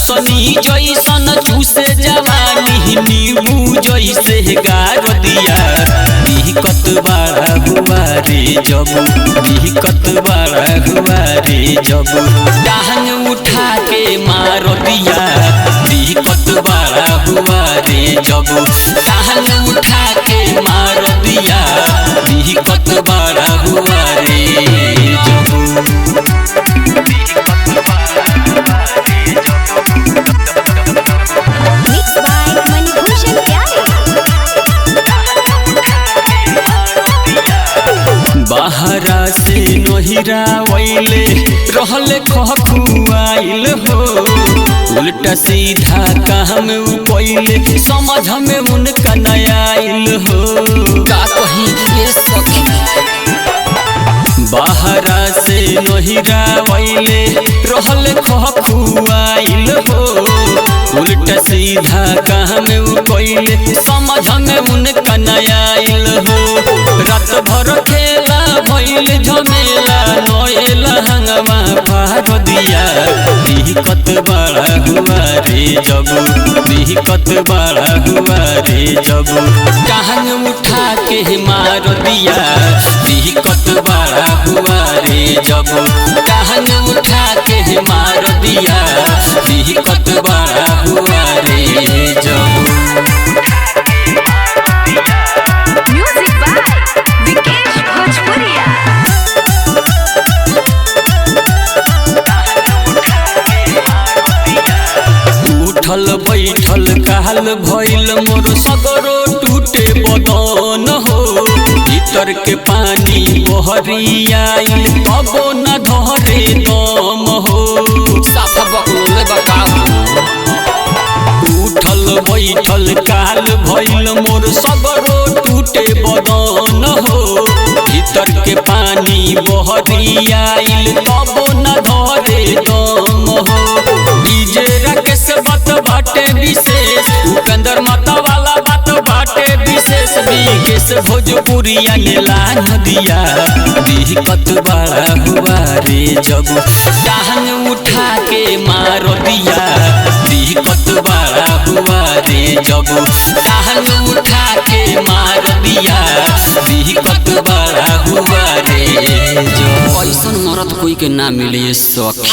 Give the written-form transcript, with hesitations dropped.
चूसनी जैसन चूसे जवानी नींबू जैसे गार दिया दिक्कत बड़ा हुआ रे जब दिक्कत बड़ा हुआ रे जब टांग उठा के मार दिया दिक्कत बड़ा हुआ रे जब टांग उठा के मार दिया दिक्कत बड़ा हुआ रे जब बाहरा से नहिरा वैले रहले खखुआइल हो उल्टा सीधा काम पहिले समझ में उनका नया आइल हो का कहीं ये सखी बाहरा से नहिरा वैले रहले खखुआइल हो उल्टा सीधा काम पहिले समझ में उनका नया आइल हो रात भर खेला भइल झमेला नोएला हंगवा पार दिया दिक्कत बड़ा हुआ रे जब दिक्कत बड़ा हुआ रे जब टांग उठा के मार दिया दिक्कत बड़ा हुआ रे जब टांग उठा के मार दिया दिक्कत बड़ा हुआ रे जब उठल बैठल काल भइल मोर सगरो टूटे बदन हो भीतर के पानी बहरियाइल कबो न धरे दम हो साफा बकलोले बताओ उठल बैठल काल भइल मोर सगरो टूटे बदन हो भीतर के पानी बहरियाइल कबो न धरे दम हो डीजे राकेश बात बाटे विशेष उपेंद्र माता वाला बात बाटे विशेष विकेश भोजपुरिया ने लान दिया दिक्कत बड़ा हुआ रे जब टांग उठा के मार दिया दिक्कत बड़ा हुआ रे जब टांग उठा के मार दिया दिक्कत बड़ा हुआ रे जब ऐसन मरद कोई के ना मिले सखी।